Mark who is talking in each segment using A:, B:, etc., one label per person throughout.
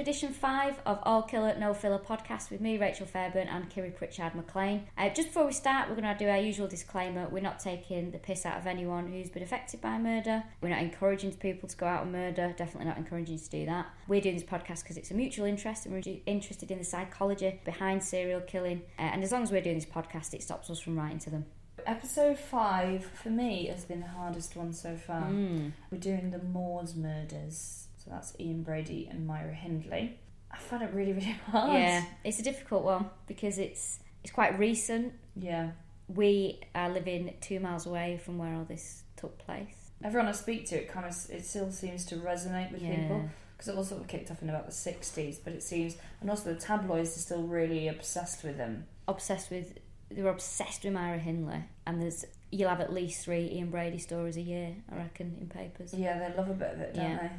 A: to edition 5 of All Killa, No Filla podcast with me, Rachel Fairburn, and Kiri Pritchard-McLean. Just before we start, we're going to do our usual disclaimer. We're not taking the piss out of anyone who's been affected by murder. We're not encouraging people to go out and murder. Definitely not encouraging you to do that. We're doing this podcast because it's a mutual interest and we're interested in the psychology behind serial killing. And as long as we're doing this podcast, it stops us from writing to them.
B: Episode 5, for me, has been the hardest one so far. We're doing the Moors murders. So that's Ian, Brady and Myra Hindley. I found it really, really hard.
A: Yeah, it's a difficult one because it's quite recent.
B: Yeah.
A: We are living 2 miles away from where all this took place.
B: Everyone I speak to, it still seems to resonate with people. Because it all sort of kicked off in about the 60s, but it seems... And also the tabloids are still really obsessed with them.
A: They were obsessed with Myra Hindley. And you'll have at least 3 Ian Brady stories a year, I reckon, in papers.
B: Yeah, they love a bit of it, don't they?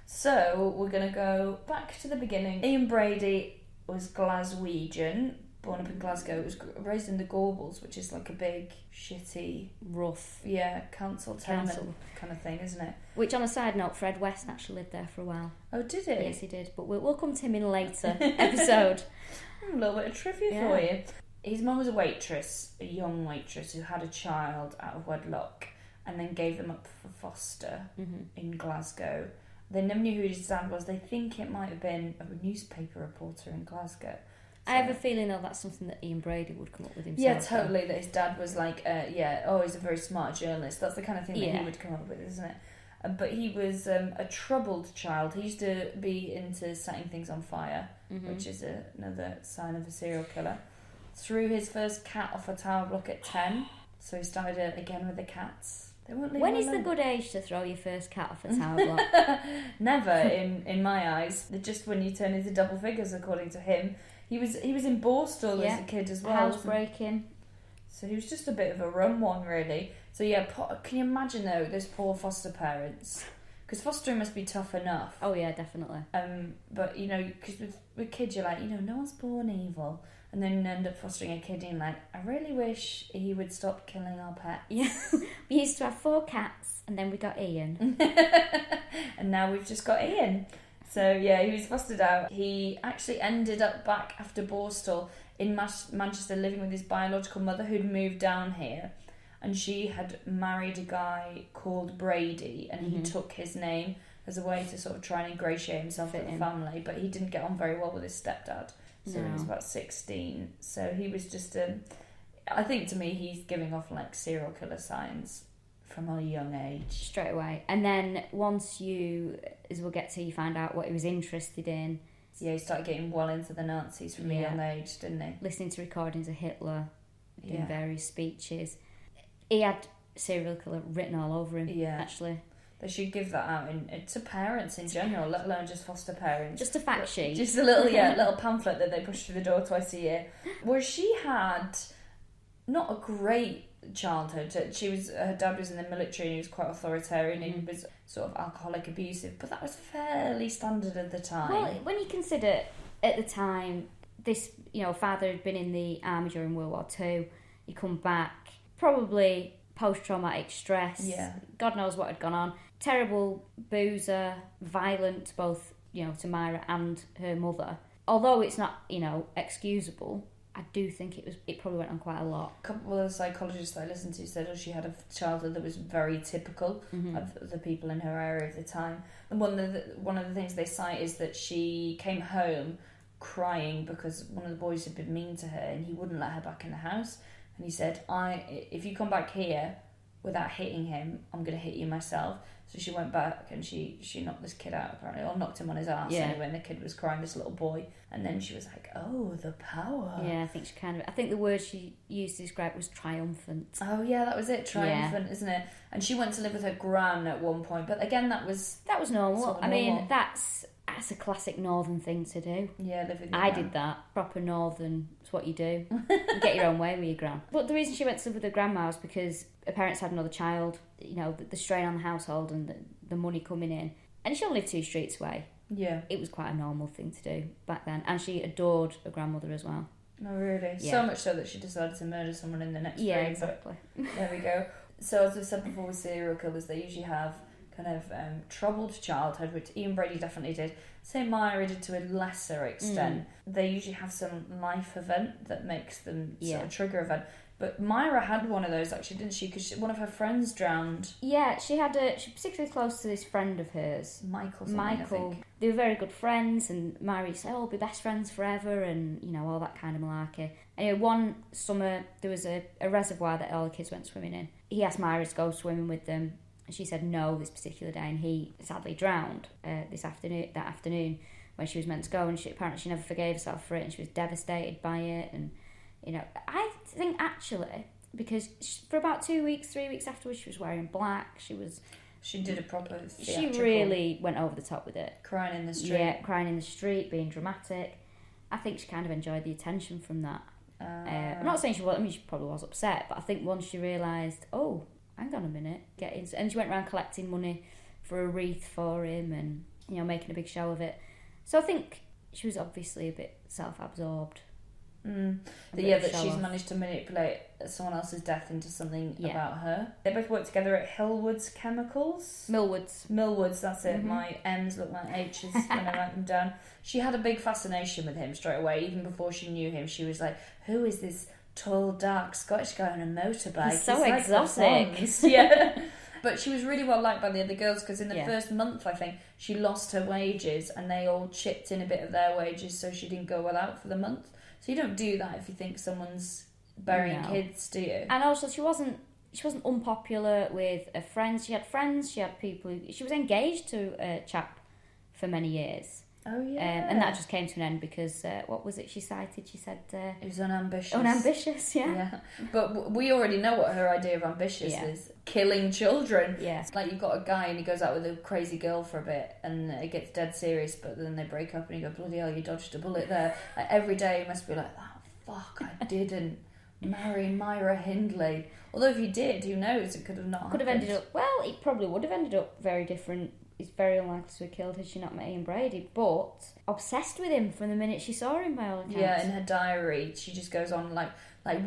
B: So, we're going to go back to the beginning. Ian Brady was Glaswegian, born up in Glasgow. He was raised in the Gorbals, which is like a big, shitty...
A: rough.
B: Yeah, council tenement kind of thing, isn't it?
A: Which, on a side note, Fred West actually lived there for a while.
B: Oh, did he?
A: Yes, he did. But we'll come to him in a later episode.
B: A little bit of trivia for you. His mum was a waitress, a young waitress, who had a child out of wedlock and then gave them up for foster in Glasgow. They never knew who his dad was. They think it might have been a newspaper reporter in Glasgow. So,
A: I have a feeling, though, that's something that Ian Brady would come up with himself.
B: Yeah, totally. Though. That his dad was like, he's a very smart journalist. That's the kind of thing that he would come up with, isn't it? But he was a troubled child. He used to be into setting things on fire, which is another sign of a serial killer. Threw his first cat off a tower block at 10, so he started again with the cats. They won't leave
A: When
B: him
A: is
B: alone.
A: the good age to throw your first cat off a tower block?
B: Never, in my eyes. Just when you turn into double figures, according to him. He was in Borstal as a kid as well.
A: Housebreaking.
B: So he was just a bit of a rum one, really. So can you imagine though, those poor foster parents? Because fostering must be tough enough.
A: Oh yeah, definitely.
B: But because with kids, you're like, no one's born evil. And then you end up fostering a kid and you're like, I really wish he would stop killing our pets.
A: Yeah, we used to have 4 cats and then we got Ian.
B: And now we've just got Ian. So yeah, he was fostered out. He actually ended up back after Borstal in Manchester living with his biological mother who'd moved down here. And she had married a guy called Brady and he took his name as a way to sort of try and ingratiate himself in the family. But he didn't get on very well with his stepdad. So he was about 16. So he was just I think to me he's giving off like serial killer signs from a young age.
A: Straight away. And then once as we'll get to, you find out what he was interested in.
B: Yeah, he started getting well into the Nazis from a young age, didn't he?
A: Listening to recordings of Hitler, doing various speeches. He had serial killer written all over him, actually. They
B: should give that out to parents in general, let alone just foster parents.
A: Just a fact sheet.
B: Just a little, little pamphlet that they push through the door twice a year. Where she had not a great childhood. Her dad was in the military and he was quite authoritarian and he was sort of alcoholic, abusive, but that was fairly standard at the time.
A: Well, when you consider at the time, this, father had been in the army during World War II, he come back, probably post-traumatic stress.
B: Yeah.
A: God knows what had gone on. Terrible boozer, violent both, to Myra and her mother. Although it's not, excusable, I do think it probably went on quite a lot.
B: A couple of psychologists that I listened to said she had a childhood that was very typical of the people in her area of the time. And one of the things they cite is that she came home crying because one of the boys had been mean to her and he wouldn't let her back in the house. And he said, if you come back here without hitting him, I'm going to hit you myself. So she went back and she knocked this kid out, apparently, or knocked him on his ass anyway, and the kid was crying, this little boy. And then she was like, oh, the power.
A: Yeah, I think the word she used to describe it was triumphant.
B: Oh, yeah, that was it, triumphant, isn't it? And she went to live with her gran at one point, but again, that was
A: normal.
B: Sort of
A: I mean,
B: normal.
A: that's a classic northern thing to do.
B: Yeah, live with your
A: I
B: gran.
A: did that. Proper northern, it's what you do. You get your own way with your gran. But the reason she went to live with her grandma was because her parents had another child, the strain on the household and the money coming in. And she only lived 2 streets away.
B: Yeah.
A: It was quite a normal thing to do back then. And she adored her grandmother as well.
B: Oh, really?
A: Yeah.
B: So much so that she decided to murder someone in the next
A: Yeah,
B: room.
A: exactly.
B: There we go. So as I said before with serial killers, they usually have kind of troubled childhood, which Ian Brady definitely did. St. Myra did to a lesser extent. They usually have some life event that makes them sort of trigger event. But Myra had one of those actually, didn't she? Because one of her friends drowned.
A: Yeah, she was particularly close to this friend of hers.
B: Michael.
A: I think. They were very good friends, and Myra used to say, "Oh, we'll be best friends forever," and all that kind of malarkey. Anyway, one summer there was a reservoir that all the kids went swimming in. He asked Myra to go swimming with them, and she said no this particular day, and he sadly drowned that afternoon when she was meant to go, and apparently she never forgave herself for it, and she was devastated by it. And I think actually, because for about 3 weeks afterwards, she was wearing black. She did a proper theatrical. She really went over the top with it.
B: Crying in the street.
A: Yeah, crying in the street, being dramatic. I think she kind of enjoyed the attention from that. I'm not saying she was. I mean, she probably was upset, but I think once she realised, oh, hang on a minute, and she went around collecting money for a wreath for him, and making a big show of it. So I think she was obviously a bit self-absorbed.
B: That she's managed to manipulate someone else's death into something about her. They both worked together at Hillwood's Chemicals. Millwoods, that's it. My M's look like H's when I write them down. She had a big fascination with him straight away. Even before she knew him, she was like, who is this tall, dark Scottish guy on a motorbike?
A: He's so exotic.
B: Yeah. But she was really well liked by the other girls, because in the first month, I think, she lost her wages and they all chipped in a bit of their wages, so she didn't go well out for the month. So you don't do that if you think someone's burying kids, do you?
A: And also, she wasn't unpopular with her friends. She had friends. She had people. She was engaged to a chap for many years.
B: Oh yeah.
A: And that just came to an end because what was it she cited? She said
B: it was unambitious.
A: Unambitious, yeah.
B: But we already know what her idea of ambitious is: killing children.
A: Yeah.
B: It's like you've got a guy and he goes out with a crazy girl for a bit, and it gets dead serious. But then they break up, and you go, bloody hell, you dodged a bullet there. Like, every day you must be like, oh fuck, I didn't marry Myra Hindley. Although if you did, who knows? It could have not.
A: Could have ended up. Well, it probably would have ended up very different. It's very unlikely to have killed had she not met Ian Brady, but obsessed with him from the minute she saw him, by all accounts.
B: Yeah, in her diary, she just goes on like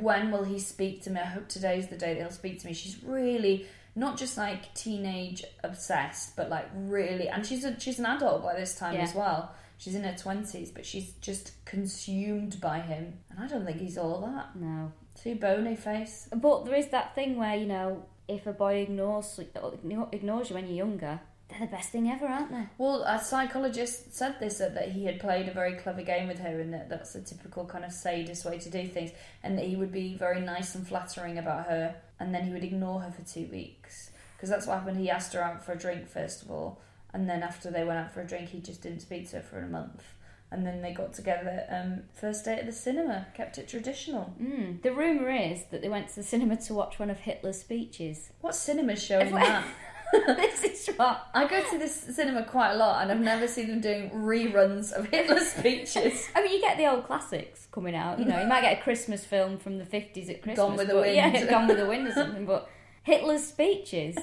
B: when will he speak to me? I hope today's the day that he'll speak to me. She's really not just like teenage obsessed, but like really, and she's an adult by this time as well. She's in her 20s, but she's just consumed by him, and I don't think he's all that.
A: No,
B: too bony face.
A: But there is that thing where if a boy ignores you when you're younger, they're the best thing ever, aren't they?
B: Well, a psychologist said this, that he had played a very clever game with her, and that's a typical kind of sadist way to do things, and that he would be very nice and flattering about her, and then he would ignore her for 2 weeks. Because that's what happened. He asked her out for a drink, first of all, and then after they went out for a drink, he just didn't speak to her for a month. And then they got together, first date at the cinema, kept it traditional.
A: The rumour is that they went to the cinema to watch one of Hitler's speeches.
B: What cinema's showing that?
A: This is what
B: I go to this cinema quite a lot, and I've never seen them doing reruns of Hitler's speeches.
A: I mean, you get the old classics coming out. You might get a Christmas film from the 50s at Christmas.
B: Gone with the Wind.
A: Yeah, Gone with the Wind or something. But Hitler's speeches.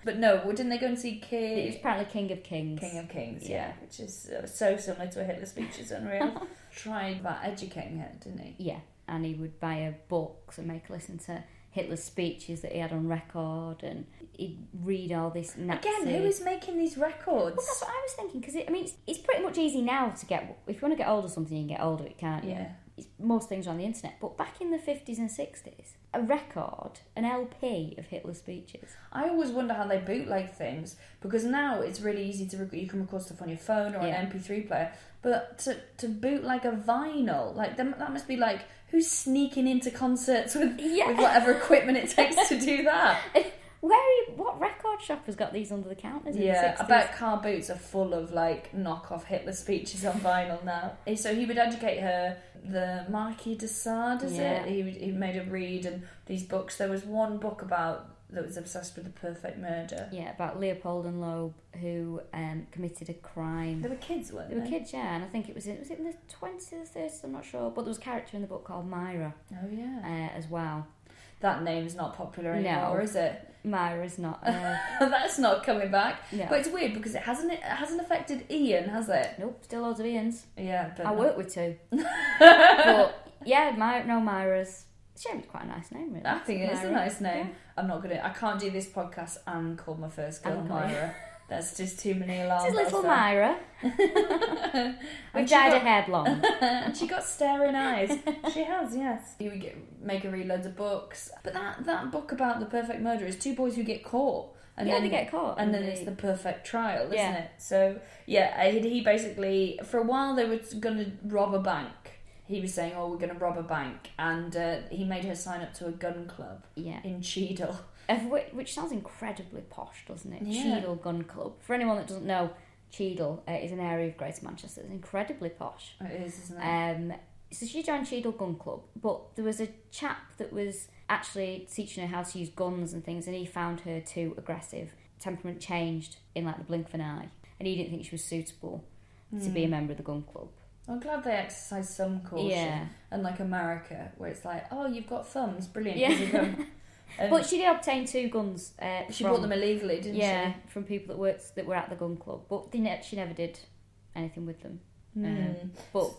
B: But no, didn't they go and see Kiri?
A: It was apparently King of Kings.
B: King of Kings, yeah. Which is so similar to a Hitler speech, it's unreal. Tried about educating her, didn't he?
A: Yeah, and he would buy her books and make her listen to Hitler's speeches that he had on record, and he'd read all this Nazi...
B: Again, who is making these records?
A: Well, that's what I was thinking, because it's pretty much easy now to get... If you want to get hold of something, you can get hold of it, can't you?
B: Yeah.
A: Most things are on the internet, but back in the 50s and 60s, a record, an LP of Hitler's speeches.
B: I always wonder how they bootleg things, because now it's really easy to you can record stuff on your phone or an MP3 player, but to bootleg a vinyl, like that must be like, who's sneaking into concerts with whatever equipment it takes to do that?
A: What record shop has got these under the counters in the 60s?
B: I bet car boots are full of like knockoff Hitler speeches on vinyl now. So he would educate her, the Marquis de Sade, he made her read, and these books. There was one book that was obsessed with the perfect murder. Yeah,
A: about Leopold and Loeb, who committed a crime.
B: They were kids, weren't they?
A: They were kids, yeah, and I think it was in the 20s or 30s, I'm not sure, but there was a character in the book called Myra.
B: Oh yeah.
A: As well.
B: That name's not popular anymore, is it?
A: Myra's not.
B: That's not coming back.
A: No.
B: But it's weird because it hasn't affected Ian, has it?
A: Nope, still loads of Ians.
B: Yeah, but
A: I work with two. But yeah, Myra's. It's quite a nice name, really.
B: I think it is a nice name.
A: Yeah.
B: I can't do this podcast and call my first girl Myra. That's just too many alarm
A: This is
B: bells
A: little
B: there.
A: Myra. We've dyed her hair blonde.
B: And she got staring eyes. She has, yes. You make her read loads of books. But that book about the perfect murder is two boys who get caught. And
A: yeah,
B: then
A: they get caught.
B: And then it's the perfect trial, isn't
A: Yeah.
B: it? So, yeah, he basically, for a while they were going to rob a bank. He was saying, we're going to rob a bank. And he made her sign up to a gun club in Cheadle.
A: Which sounds incredibly posh, doesn't it?
B: Yeah.
A: Cheadle Gun Club. For anyone that doesn't know, Cheadle is an area of Greater Manchester. It's incredibly posh.
B: It is, isn't it?
A: So she joined Cheadle Gun Club, but there was a chap that was actually teaching her how to use guns and things, and he found her too aggressive. Temperament changed in like the blink of an eye, and he didn't think she was suitable to be a member of the gun club.
B: I'm glad they exercise some caution.
A: Yeah.
B: Unlike America, where it's like, you've got thumbs, brilliant.
A: Yeah.
B: Here's a gun.
A: But she did obtain 2 guns.
B: She bought them illegally, didn't she?
A: Yeah, from people that were at the gun club, but she never did anything with them. But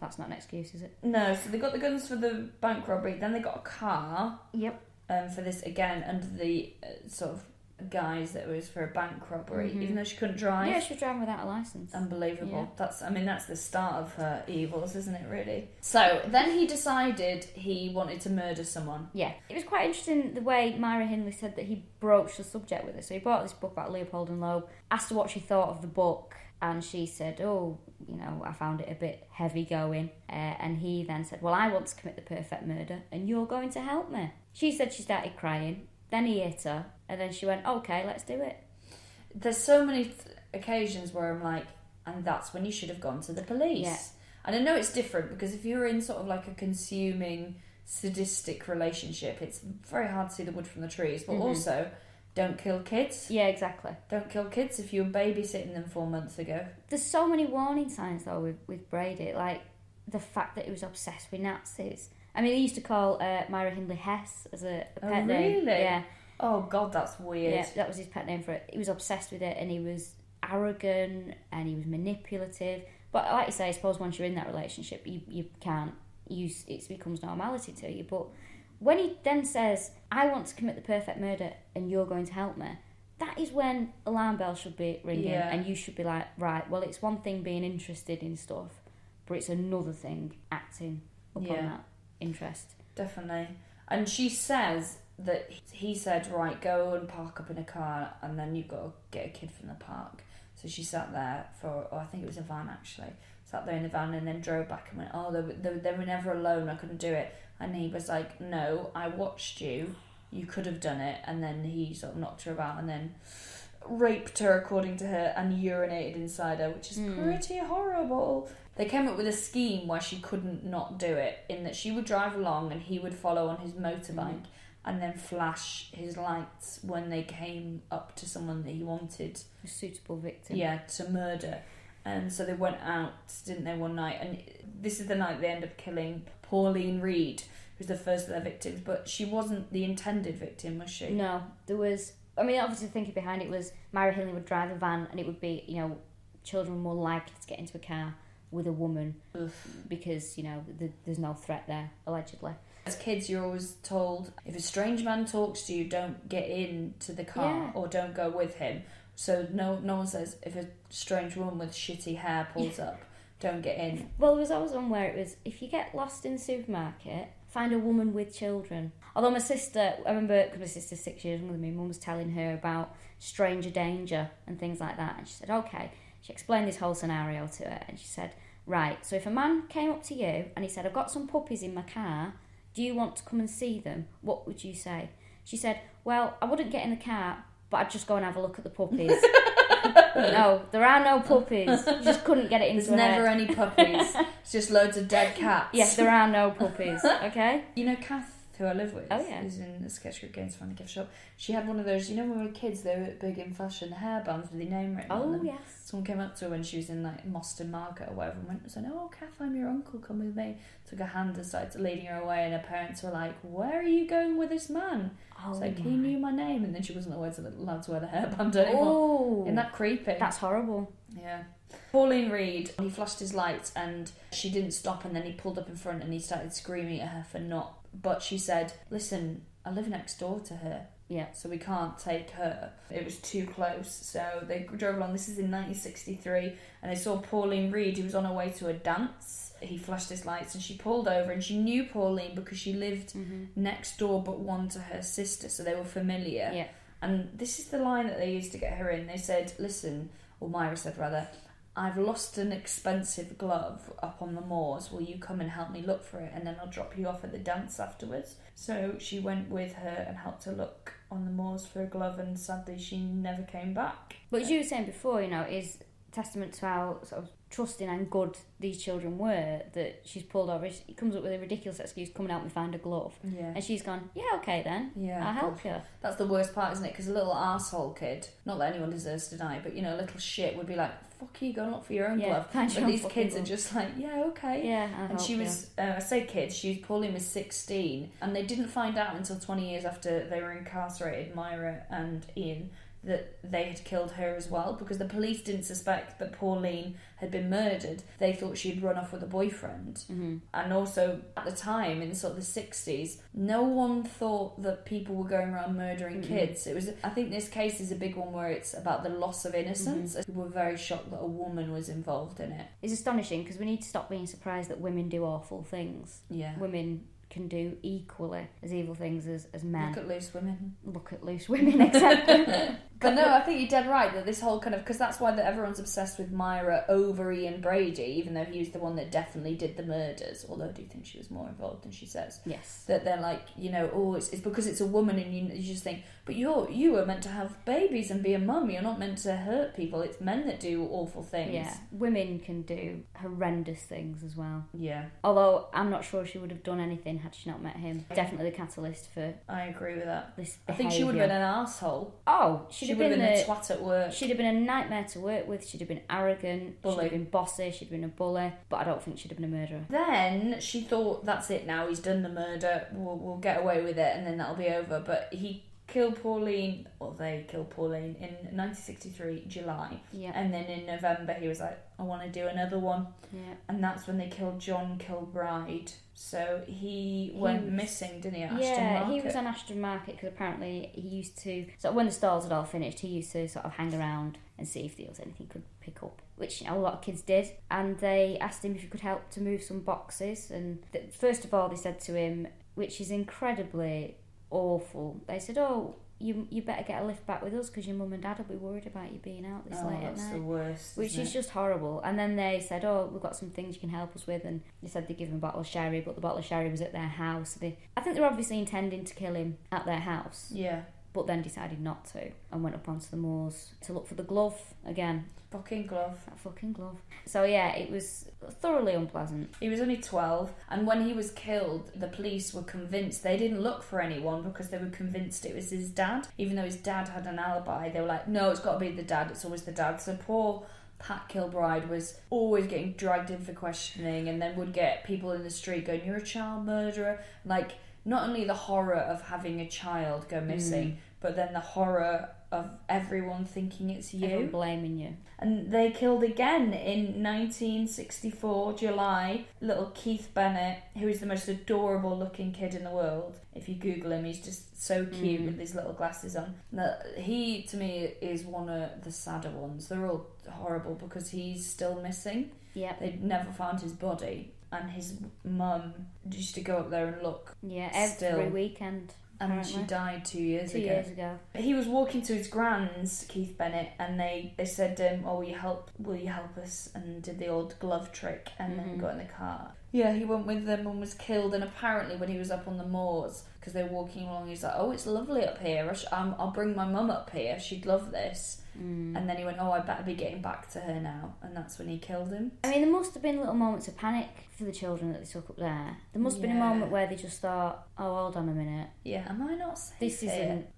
A: that's not an excuse, is it?
B: No. So they got the guns for the bank robbery. Then they got a car.
A: Yep.
B: For this again under the sort of guise that it was for a bank robbery, even though she couldn't drive.
A: Yeah, she was driving without a licence.
B: Unbelievable. Yeah. That's the start of her evils, isn't it, really? So then he decided he wanted to murder someone.
A: Yeah. It was quite interesting the way Myra Hindley said that he broached the subject with her. So he brought this book about Leopold and Loeb, asked her what she thought of the book, and she said, I found it a bit heavy going. And he then said, well, I want to commit the perfect murder and you're going to help me. She said she started crying. Then he hit her, and then she went, okay, let's do it.
B: There's so many occasions where I'm like, and that's when you should have gone to the police.
A: Yeah.
B: And I know it's different, because if you're in sort of like a consuming, sadistic relationship, it's very hard to see the wood from the trees, but also, don't kill kids.
A: Yeah, exactly.
B: Don't kill kids if you were babysitting them 4 months ago.
A: There's so many warning signs, though, with Brady, like the fact that he was obsessed with Nazis. I mean, they used to call Myra Hindley Hess as a pet name.
B: Really?
A: Yeah.
B: Oh, God, that's weird.
A: Yeah, that was his pet name for it. He was obsessed with it, and he was arrogant, and he was manipulative. But like you say, I suppose once you're in that relationship, you can't use it, becomes normality to you. But when he then says, I want to commit the perfect murder, and you're going to help me, that is when alarm bells should be ringing, and you should be like, right, well, it's one thing being interested in stuff, but it's another thing acting upon that interest.
B: Definitely. And she says that he said, right, go and park up in a car, and then you've got to get a kid from the park. So she sat there I think it was a van actually, sat there in the van and then drove back and went, they were never alone, I couldn't do it. And he was like, no, I watched you could have done it. And then he sort of knocked her about and then raped her, according to her, and urinated inside her, which is pretty horrible. They came up with a scheme where she couldn't not do it, in that she would drive along and he would follow on his motorbike and then flash his lights when they came up to someone that he wanted.
A: A suitable victim.
B: Yeah, to murder. And so they went out, didn't they, one night, and this is the night they end up killing Pauline Reed, who's the first of their victims, but she wasn't the intended victim, was she?
A: No, there was... I mean, obviously the thinking behind it was Myra Hindley would drive a van and it would be, children more likely to get into a car with a woman because, there's no threat there, allegedly.
B: As kids, you're always told, if a strange man talks to you, don't get into the car or don't go with him. So no one says, if a strange woman with shitty hair pulls up, don't get in.
A: Well, there was always one where it was, if you get lost in the supermarket, find a woman with children. Although my sister, I remember, because my sister's 6 years younger than me, Mum was telling her about stranger danger and things like that. And she said, okay. She explained this whole scenario to her. And she said, right, so if a man came up to you and he said, I've got some puppies in my car, do you want to come and see them? What would you say? She said, well, I wouldn't get in the car, but I'd just go and have a look at the puppies. No, there are no puppies. You just couldn't get it into
B: There's never any puppies. It's just loads of dead cats.
A: Yes, there are no puppies, okay?
B: You know Kath, who I live with,
A: oh, yeah,
B: who's in the sketch group Games Fun Gift Shop, she had one of those, when we were kids, they were big in fashion hairbands with your name written on them.
A: Oh, yes.
B: Someone came up to her when she was in like Moston Market or whatever and went and said, oh, Kath, I'm your uncle, come with me. Took her hand and started leading her away, and her parents were like, where are you going with this man? It's like, he knew my name, and then she wasn't allowed to wear the hairband anymore.
A: Oh,
B: Isn't that creepy?
A: That's horrible.
B: Yeah. Pauline Reed, he flashed his lights and she didn't stop, and then he pulled up in front and he started screaming at her for not but she said, listen, I live next door to her.
A: Yeah.
B: So we can't take her. It was too close. So they drove along. This is in 1963. And they saw Pauline Reed, who was on her way to a dance. He flashed his lights and she pulled over. And she knew Pauline because she lived next door but one to her sister. So they were familiar.
A: Yeah.
B: And this is the line that they used to get her in. They said, listen, or Myra said rather, I've lost an expensive glove up on the moors. Will you come and help me look for it? And then I'll drop you off at the dance afterwards. So she went with her and helped her look on the moors for a glove, and sadly she never came back.
A: But as you were saying before, is testament to how sort of trusting and good these children were, that she's pulled over. He comes up with a ridiculous excuse, come and help me find a glove.
B: Yeah.
A: And she's gone, yeah, okay then.
B: Yeah.
A: I'll help you.
B: That's the worst part, isn't it? Because a little arsehole kid, not that anyone deserves to die, but, a little shit would be like, fuck you, go and look for your own glove. But these kids are just like, yeah, okay.
A: Yeah, I'll
B: And
A: help
B: she was, I say kids, Pauline was 16, and they didn't find out until 20 years after they were incarcerated, Myra and Ian, that they had killed her as well, because the police didn't suspect that Pauline had been murdered. They thought she'd run off with a boyfriend.
A: Mm-hmm.
B: And also, at the time, in sort of the 60s, no one thought that people were going around murdering kids. I think this case is a big one where it's about the loss of innocence. People were very shocked that a woman was involved in it.
A: It's astonishing, because we need to stop being surprised that women do awful things.
B: Yeah.
A: Women can do equally as evil things as men.
B: Look at loose women.
A: Look at loose women, exactly.
B: But no, I think you're dead right that this whole kind of, because that's why everyone's obsessed with Myra over Ian Brady, even though he was the one that definitely did the murders, although I do think she was more involved than she says.
A: Yes.
B: That they're like, it's because it's a woman, and you just think, but you were meant to have babies and be a mum, you're not meant to hurt people, it's men that do awful things.
A: Yeah, women can do horrendous things as well.
B: Yeah.
A: Although I'm not sure she would have done anything had she not met him. Definitely the catalyst for
B: I agree with that.
A: this
B: I
A: behaviour.
B: think she would have been an arsehole.
A: Oh, she would have been
B: a twat at work.
A: She'd have been a nightmare to work with. She'd have been arrogant.
B: Bully.
A: She'd have been bossy. She'd have been a bully. But I don't think she'd have been a murderer.
B: Then she thought, that's it now, he's done the murder, we'll get away with it and then that'll be over. But he killed Pauline, or they killed Pauline, in 1963, July.
A: Yeah.
B: And then in November he was like, I want to do another one.
A: Yeah.
B: And that's when they killed John Kilbride. So he went missing, didn't he, at Ashton
A: Yeah,
B: Market?
A: he was on Ashton Market because apparently he used to, so when the stalls had all finished, he used to sort of hang around and see if there was anything he could pick up, which a lot of kids did. And they asked him if he could help to move some boxes. And first of all, they said to him, which is incredibly awful, they said, oh, you better get a lift back with us because your mum and dad will be worried about you being out this late at night.
B: That's the worst.
A: Which is just horrible. And then they said, oh, we've got some things you can help us with. And they said they'd give him a bottle of sherry, but the bottle of sherry was at their house. I think they were obviously intending to kill him at their house.
B: Yeah.
A: But then decided not to and went up onto the moors to look for the glove again.
B: Fucking glove.
A: That fucking glove. So yeah, it was thoroughly unpleasant.
B: He was only 12, and when he was killed, the police were convinced they didn't look for anyone because they were convinced it was his dad. Even though his dad had an alibi, they were like, no, it's got to be the dad, it's always the dad. So poor Pat Kilbride was always getting dragged in for questioning, and then would get people in the street going, you're a child murderer. Like, not only the horror of having a child go missing, but then the horror of everyone thinking it's you.
A: Everyone blaming you.
B: And they killed again in 1964, July, little Keith Bennett, who is the most adorable looking kid in the world. If you Google him, he's just so cute with his little glasses on. Now, he, to me, is one of the sadder ones. They're all horrible because he's still missing.
A: Yep.
B: They'd never found his body. And his mum used to go up there and look.
A: Yeah, every weekend.
B: And
A: Apparently.
B: she died 2 years ago.
A: 2 years ago.
B: He was walking to his grand's, Keith Bennett, and they said, oh, will you help us? And did the old glove trick and then got in the car. Yeah, he went with them and was killed. And apparently when he was up on the moors, because they were walking along, he's like, oh, it's lovely up here. I'll bring my mum up here. She'd love this. And then he went, oh, I better be getting back to her now. And that's when he killed him.
A: I mean, there must have been little moments of panic for the children that they took up there. There must have been a moment where they just thought, oh, hold on a minute.
B: Yeah, am I not safe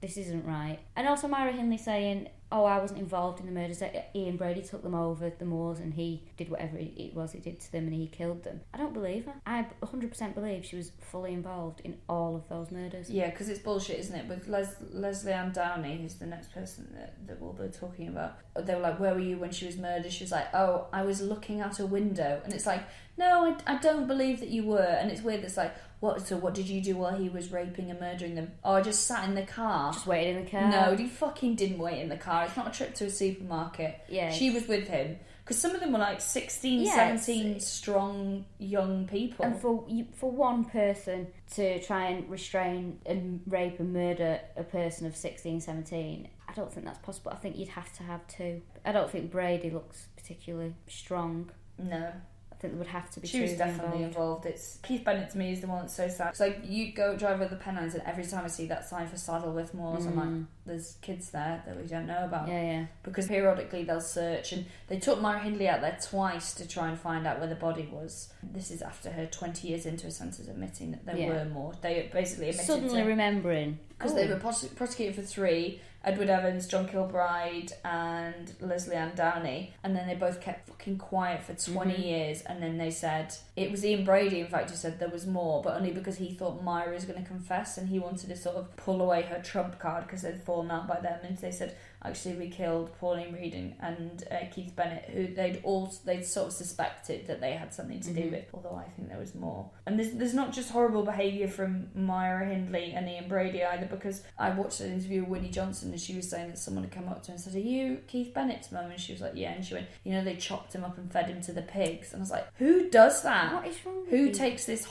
A: This isn't right. And also Myra Hindley saying, oh, I wasn't involved in the murders. Ian Brady took them over the moors and he did whatever it was he did to them and he killed them. I don't believe her. I 100% believe she was fully involved in all of those murders.
B: Yeah, because it's bullshit, isn't it? With Leslie Ann Downey, who's the next person that we'll be talking about, they were like, where were you when she was murdered? She was like, oh, I was looking out a window. And it's like, no, I don't believe that you were. And it's weird, it's like, what did you do while he was raping and murdering them? Oh, I just sat in the car.
A: Just waited in the car.
B: No, he fucking didn't wait in the car. It's not a trip to a supermarket.
A: Yeah.
B: She was with him. Because some of them were like 16, 17 strong young people.
A: And for one person to try and restrain and rape and murder a person of 16, 17, I don't think that's possible. I think you'd have to have two. I don't think Brady looks particularly strong.
B: No.
A: I think there would have to be
B: She
A: two
B: was definitely involved. It's Keith Bennett to me is the one that's so sad. It's like you go drive over the Pennines and every time I see that sign for Saddleworth Moors, I'm like, there's kids there that we don't know about.
A: Yeah.
B: Because periodically they'll search, and they took Myra Hindley out there twice to try and find out where the body was. This is after her 20 years into her sentences admitting that there were more. They basically admitted
A: suddenly remembering.
B: Because they were prosecuted for 3. Edward Evans, John Kilbride and Leslie Ann Downey, and then they both kept fucking quiet for 20 years, and then they said it was Ian Brady in fact who said there was more, but only because he thought Myra was going to confess and he wanted to sort of pull away her trump card because they'd fallen out by then, and they said actually we killed Pauline Reed and Keith Bennett, who they'd sort of suspected that they had something to do with, although I think there was more. And there's not just horrible behaviour from Myra Hindley and Ian Brady either, because I watched an interview with Winnie Johnson and she was saying that someone had come up to her and said, "Are you Keith Bennett's mum?" And she was like, "Yeah." And she went, "They chopped him up and fed him to the pigs." And I was like, who does that?
A: What is wrong with
B: Who
A: you?
B: takes this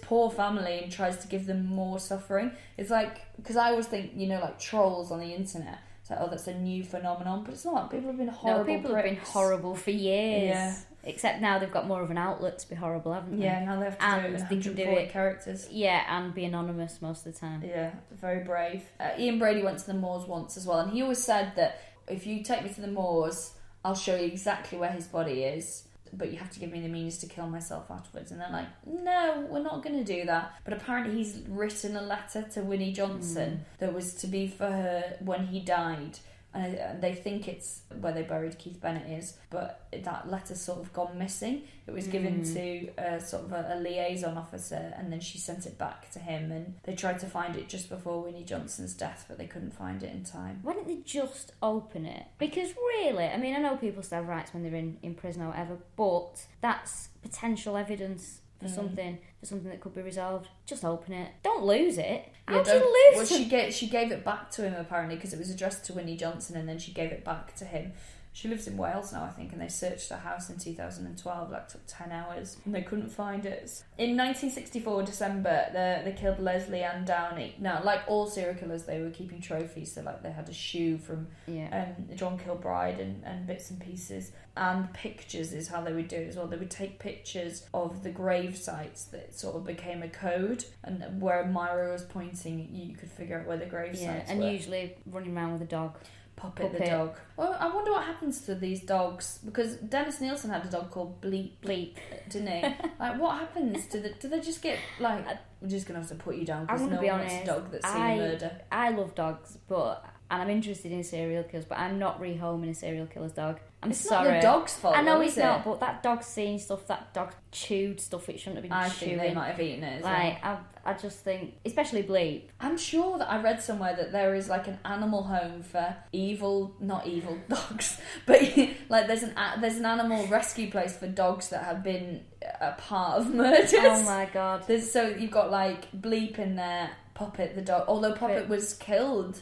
B: poor family and tries to give them more suffering? It's like, because I always think, like trolls on the internet. It's like, oh, that's a new phenomenon, but it's not. People have been horrible.
A: No, people have been horrible for years.
B: Yeah.
A: Except now they've got more of an outlet to be horrible, haven't they?
B: Yeah, now they have to do it in 140 characters.
A: Yeah, and be anonymous most of the time.
B: Yeah, very brave. Ian Brady went to the moors once as well, and he always said that if you take me to the moors, I'll show you exactly where his body is, but you have to give me the means to kill myself afterwards. And they're like, no, we're not going to do that. But apparently he's written a letter to Winnie Johnson that was to be for her when he died. And they think it's where they buried Keith Bennett is, but that letter's sort of gone missing. It was given to sort of a liaison officer, and then she sent it back to him, and they tried to find it just before Winnie Johnson's death, but they couldn't find it in time.
A: Why didn't they just open it? Because really, I mean, I know people still have rights when they're in prison or whatever, but that's potential evidence for something that could be resolved. Just open it. Don't lose it. How'd you lose it?
B: Well, she gave it back to him apparently because it was addressed to Winnie Johnson, and then she gave it back to him. She lives in Wales now, I think, and they searched her house in 2012. That took 10 hours, and they couldn't find it. In 1964, December, they killed Leslie Ann Downey. Now, like all serial killers, they were keeping trophies. So, like, they had a shoe from John Kilbride and bits and pieces. And pictures is how they would do it as well. They would take pictures of the grave sites that sort of became a code, and where Myra was pointing, you could figure out where the grave sites were.
A: And usually running around with a dog.
B: Puppet the dog. Well, I wonder what happens to these dogs, because Dennis Nielsen had a dog called Bleep, didn't he? Like, what happens to do they just get like? We're just gonna have to put you down because no one wants a dog that's seen a murder.
A: I love dogs, and I'm interested in serial killers, but I'm not rehoming a serial killer's dog.
B: It's sorry. Not the dog's fault.
A: I know
B: though,
A: it's not, but that dog's seen stuff. That dog chewed stuff it shouldn't have been chewing.
B: I think they might have eaten it.
A: I just think, especially Bleep.
B: I'm sure that I read somewhere that there is like an animal home for not evil dogs, but like there's an animal rescue place for dogs that have been a part of murders.
A: Oh my god!
B: So you've got like Bleep in there. Puppet the dog, although Puppet was killed.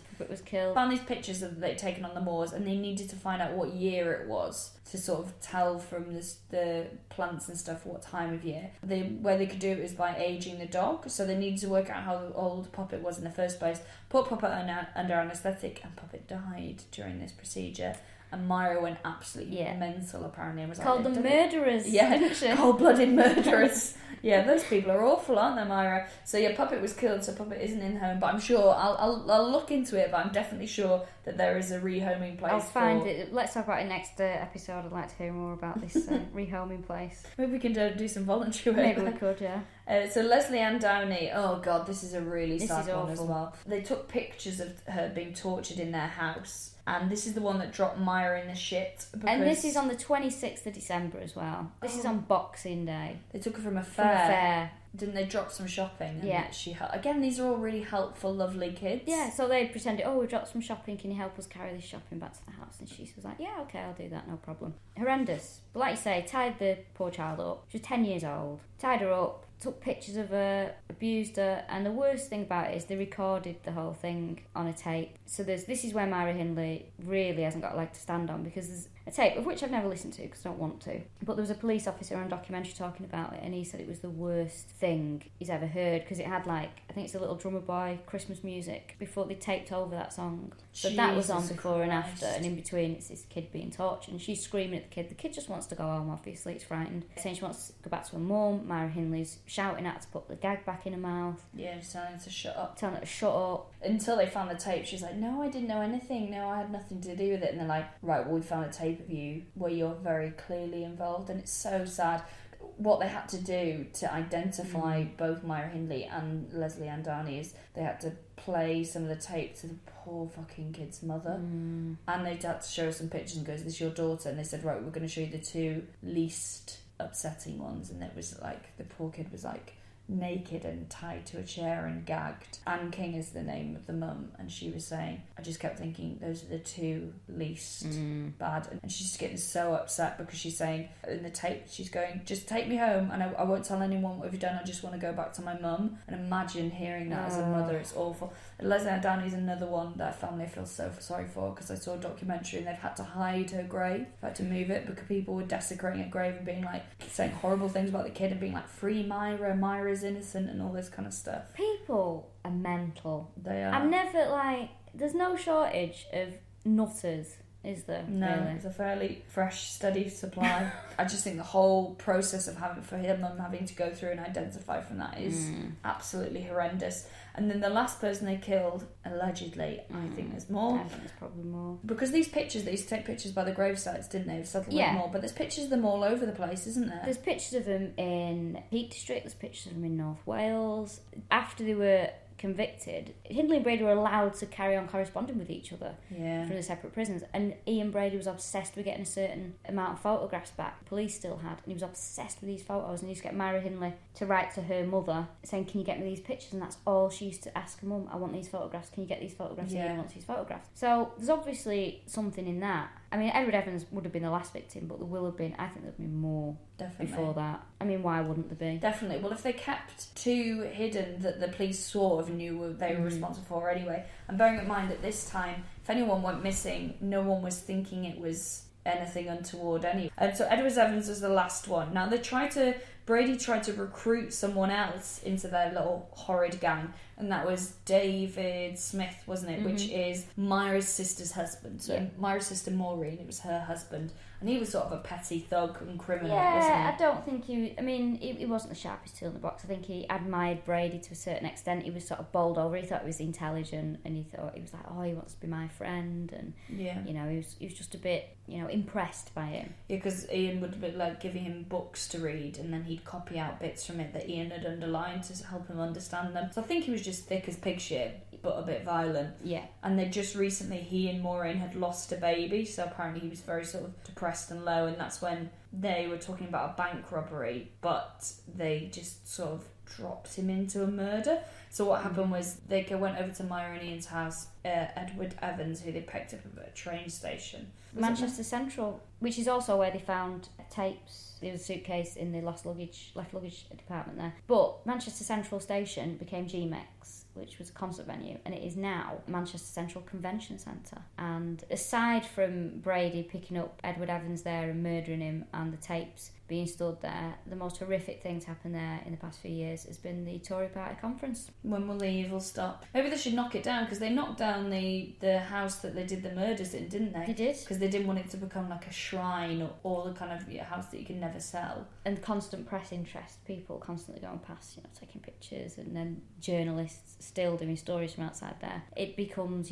B: Found these pictures that they'd taken on the moors, and they needed to find out what year it was to sort of tell from the plants and stuff what time of year. Where they could do it was by aging the dog, so they needed to work out how old Puppet was in the first place. Put Puppet under anaesthetic, and Puppet died during this procedure. And Myra went absolutely mental, apparently. And was
A: called
B: like,
A: the murderers.
B: Yeah, cold-blooded murderers. Yeah, those people are awful, aren't they, Myra? So yeah, Puppet was killed, so Puppet isn't in home. But I'm sure I'll look into it. But I'm definitely sure that there is a rehoming place.
A: I'll find it. Let's talk about it next episode. I'd like to hear more about this rehoming place.
B: Maybe we can do some voluntary work.
A: Maybe we could, yeah.
B: So Leslie Ann Downey, oh god, this is a really sad one as well. They took pictures of her being tortured in their house. And this is the one that dropped Myra in the shit.
A: And this is on the 26th of December as well. This is on Boxing Day.
B: They took her from a fair. Didn't they drop some shopping? And again, these are all really helpful, lovely kids.
A: Yeah, so they pretended, we dropped some shopping, can you help us carry this shopping back to the house? And she was like, yeah, okay, I'll do that, no problem. Horrendous. But like you say, tied the poor child up. She was 10 years old. Tied her up, took pictures of her, abused her, and the worst thing about it is they recorded the whole thing on a tape. So this is where Myra Hindley really hasn't got a leg to stand on, because there's a tape, of which I've never listened to because I don't want to, but there was a police officer on a documentary talking about it, and he said it was the worst thing he's ever heard, because it had, like, I think it's a Little Drummer Boy Christmas music before they taped over that song. So that was on before and after, and in between it's this kid being tortured, and she's screaming at the kid. The kid just wants to go home, obviously, it's frightened, saying she wants to go back to her mum. Myra Hindley's shouting at her to put the gag back in her mouth.
B: Yeah, just telling her to shut up.
A: Telling her to shut up.
B: Until they found the tape, she's like, no, I didn't know anything, no, I had nothing to do with it. And they're like, right, well, we found a tape of you where you're very clearly involved. And it's so sad what they had to do to identify both Myra Hindley and Leslie Ann Downey is they had to play some of the tape to the poor fucking kid's mother, and they had to show us some pictures and goes, this is your daughter, and they said, right, we're going to show you the two least upsetting ones, and it was like the poor kid was like naked and tied to a chair and gagged. Anne King is the name of the mum, and she was saying, I just kept thinking those are the two least bad, and she's just getting so upset because she's saying in the tape, she's going, just take me home and I won't tell anyone what we've done, I just want to go back to my mum. And imagine hearing that as a mother, it's awful. And Leslie Ann Downey's another one that family I feel so sorry for, because I saw a documentary and they've had to hide her grave, had to move it because people were desecrating her grave and being like, saying horrible things about the kid and being like, free Myra, Myra's innocent and all this kind of stuff.
A: People are mental.
B: They are.
A: I'm never like, there's no shortage of nutters, is there?
B: No,
A: really?
B: It's a fairly fresh, steady supply. I just think the whole process of having, for him and having to go through and identify from that is absolutely horrendous. And then the last person they killed, allegedly, I think there's more.
A: I think there's probably more.
B: Because these pictures, they used to take pictures by the gravesites, didn't they? Settled more. But there's pictures of them all over the place, isn't there?
A: There's pictures of them in Peak District, there's pictures of them in North Wales. After they were convicted, Hindley and Brady were allowed to carry on corresponding with each other from the separate prisons, and Ian Brady was obsessed with getting a certain amount of photographs back. Police still had, and he was obsessed with these photos, and he used to get Myra Hindley to write to her mother saying, can you get me these pictures? And that's all she used to ask her mum, I want these photographs, can you get these photographs? Ian wants these photographs. So there's obviously something in that. I mean, Edward Evans would have been the last victim, but there will have been, I think there'd been more before that. I mean, why wouldn't there be?
B: Definitely. Well, if they kept two hidden that the police sort of knew they were responsible for anyway, and bearing in mind at this time, if anyone went missing, no one was thinking it was anything untoward anyway. So Edward Evans was the last one. Now, Brady tried to recruit someone else into their little horrid gang, and that was David Smith, wasn't it? Which is Myra's sister's husband. So Myra's sister Maureen, it was her husband. And he was sort of a petty thug and criminal, wasn't he?
A: I don't think he wasn't the sharpest tool in the box. I think he admired Brady to a certain extent. He was sort of bowled over. He thought he was intelligent, and he was like, oh, he wants to be my friend. And, he was just a bit, impressed by him. Yeah,
B: because Ian would be like giving him books to read, and then he'd copy out bits from it that Ian had underlined to help him understand them. So I think he was just thick as pig shit, but a bit violent.
A: Yeah.
B: And then just recently, he and Maureen had lost a baby, so apparently he was very sort of depressed and low, and that's when they were talking about a bank robbery, but they just sort of dropped him into a murder. So what happened was they went over to Myra and Ian's house, Edward Evans, who they picked up at a train station.
A: Manchester Central, which is also where they found tapes. There was a suitcase in the left luggage department there. But Manchester Central Station became GMEX, which was a concert venue, and it is now Manchester Central Convention Centre. And aside from Brady picking up Edward Evans there and murdering him, and the tapes being stood there, the most horrific thing to happen there in the past few years has been the Tory Party conference.
B: When will the evil stop? Maybe they should knock it down, because they knocked down the house that they did the murders in, didn't they?
A: They did.
B: Because they didn't want it to become like a shrine or the kind of house that you can never sell.
A: And constant press interest, people constantly going past, taking pictures, and then journalists still doing stories from outside there. It becomes,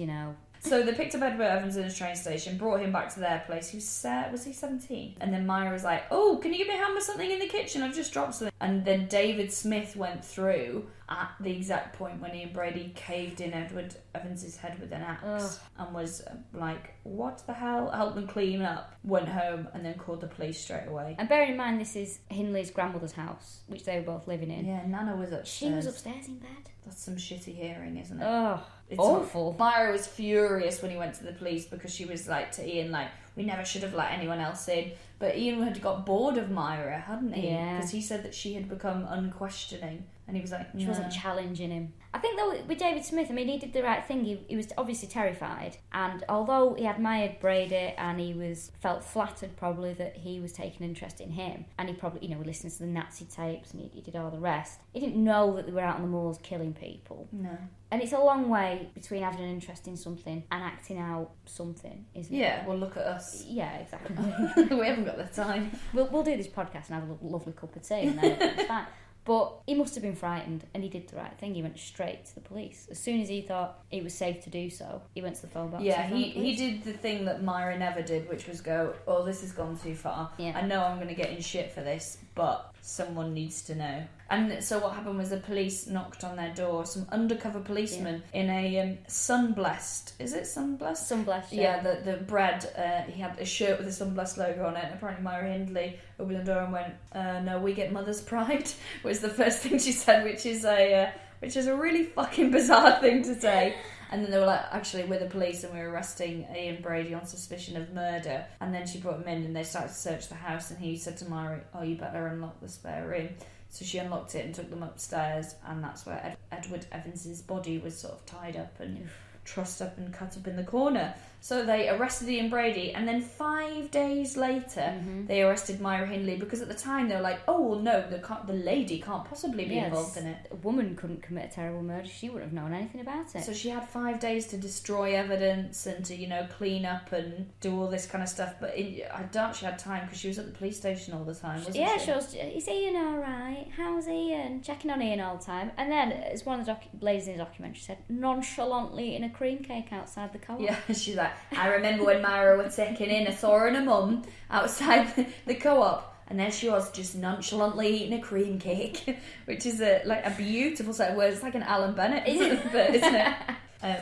B: So they picked up Edward Evans in a train station, brought him back to their place. Was he 17? And then Myra was like, oh, can you give me a hand with something in the kitchen? I've just dropped something. And then David Smith went through at the exact point when Ian Brady caved in Edward Evans's head with an axe and was like, what the hell? Helped them clean up, went home, and then called the police straight away.
A: And bearing in mind, this is Hindley's grandmother's house, which they were both living in.
B: Yeah, Nana was upstairs.
A: She was upstairs in bed.
B: That's some shitty hearing, isn't it?
A: Oh,
B: it's
A: awful.
B: Myra was furious when he went to the police, because she was like to Ian, like, we never should have let anyone else in. But Ian had got bored of Myra, hadn't he?
A: Yeah.
B: Because he said that she had become unquestioning. And he was like,
A: She wasn't challenging him. I think, though, with David Smith, I mean, he did the right thing. He was obviously terrified. And although he admired Brady and he felt flattered probably that he was taking interest in him, and he probably, we listened to the Nazi tapes and he did all the rest, he didn't know that they were out on the moors killing people.
B: No.
A: And it's a long way between having an interest in something and acting out something, isn't it?
B: Yeah, well, look at us.
A: Yeah, exactly.
B: We haven't got the time.
A: We'll do this podcast and have a lovely cup of tea and then it's fine. But he must have been frightened, and he did the right thing. He went straight to the police. As soon as he thought it was safe to do so, he went to the phone box.
B: Yeah, he did the thing that Myra never did, which was go, oh, this has gone too far.
A: Yeah.
B: I know I'm going to get in shit for this, but someone needs to know. And so what happened was the police knocked on their door, some undercover policeman in a Sunblessed, is it Sunblessed?
A: Sunblessed,
B: yeah. The bread, he had a shirt with a Sunblessed logo on it, and apparently Myra Hindley opened the door and went, no, we get Mother's Pride, was the first thing she said, which is a really fucking bizarre thing to say. And then they were like, actually, we're the police and we're arresting Ian Brady on suspicion of murder. And then she brought him in and they started to search the house, and he said to Myra, oh, you better unlock the spare room. So she unlocked it and took them upstairs, and that's where Edward Evans's body was sort of tied up and trussed up and cut up in the corner. So they arrested Ian Brady, and then 5 days later, they arrested Myra Hindley, because at the time they were like, oh, well, no, the lady can't possibly be involved in it.
A: A woman couldn't commit a terrible murder. She wouldn't have known anything about it.
B: So she had 5 days to destroy evidence and to, clean up and do all this kind of stuff. But I doubt she had time, because she was at the police station all the time, wasn't she?
A: Yeah, she was. Is Ian all right? How's Ian? Checking on Ian all the time. And then, as one of the ladies in the documentary said, nonchalantly eating a cream cake outside the co-op.
B: Yeah, she's like, I remember when Myra was taken in, I saw her and her mum outside the co-op, and there she was, just nonchalantly eating a cream cake, which is a beautiful set of words. It's like an Alan Bennett, isn't it?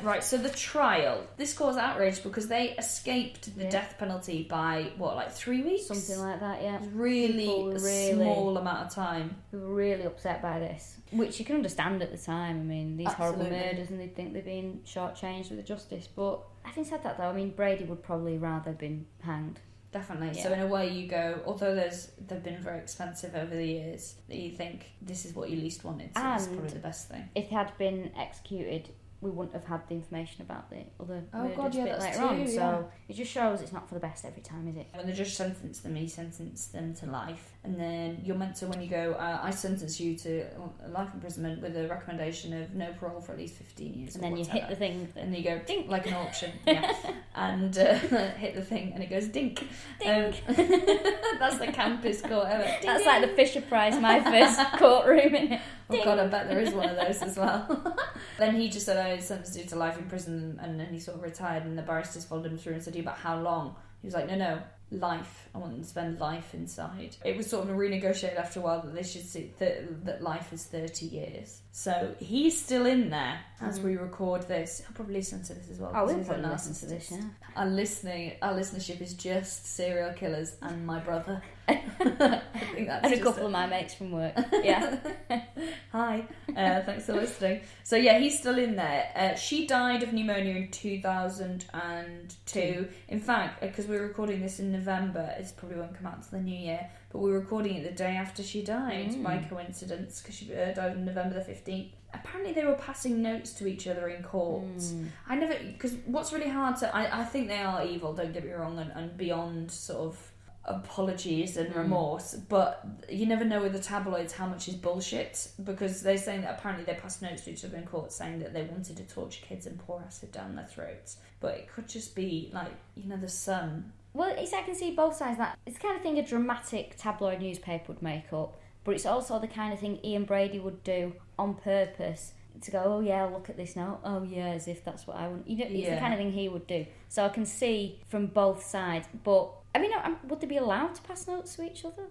B: Right, so the trial. This caused outrage because they escaped the death penalty by, 3 weeks?
A: Something like that, yeah.
B: Really small amount of time.
A: We were really upset by this, which you can understand at the time. I mean, these
B: Absolutely.
A: horrible murders, and they'd think they've been shortchanged with the justice. But having said that, though, I mean, Brady would probably rather have been hanged.
B: Definitely.
A: Yeah.
B: So in a way you go, although they've been very expensive over the years, that you think this is what you least wanted, so it's probably the best thing.
A: If they had been executed, we wouldn't have had the information about the other murders a bit
B: that's
A: later on.
B: true,
A: So it just shows it's not for the best every time, is it?
B: When the judge sentenced them, he sentenced them to life. And then you're meant to, when you go, I sentence you to life imprisonment with a recommendation of no parole for at least 15 years.
A: And then you hit the thing.
B: And you go, dink, like an auction. Yeah. And hit the thing, and it goes, dink.
A: Dink.
B: That's the campest court ever. Ding,
A: That's
B: ding.
A: like the Fisher Prize, my first courtroom, isn't it?
B: Oh God, I bet there is one of those as well. Then he just said, I sentenced you to life in prison, and then he sort of retired, and the barristers followed him through and said, yeah, but how long? He was like, no, life. I want them to spend life inside. It was sort of renegotiated after a while that they should see that life is 30 years. So he's still in there as we record this. He'll probably listen to this as well.
A: Oh, we'll probably listen to this, yeah.
B: Our listenership is just serial killers and my brother. I think that's
A: and a couple of my mates from work. Yeah.
B: Hi. Thanks for listening. So yeah, he's still in there. She died of pneumonia in 2002. In fact, because we're recording this in November, it probably won't come out until the new year, but we're recording it the day after she died by coincidence, because she died on November the 15th. Apparently they were passing notes to each other in court. I never, because what's really hard to, I think they are evil, don't get me wrong, and beyond sort of apologies and remorse, but you never know with the tabloids how much is bullshit, because they're saying that apparently they passed notes to each other in court saying that they wanted to torture kids and pour acid down their throats, but it could just be like, the Sun.
A: Well, I can see both sides. That it's the kind of thing a dramatic tabloid newspaper would make up, but it's also the kind of thing Ian Brady would do on purpose to go, oh yeah, look at this now, oh yeah, as if that's what I want. It's the kind of thing he would do. So I can see from both sides, but I mean, would they be allowed to pass notes to each other?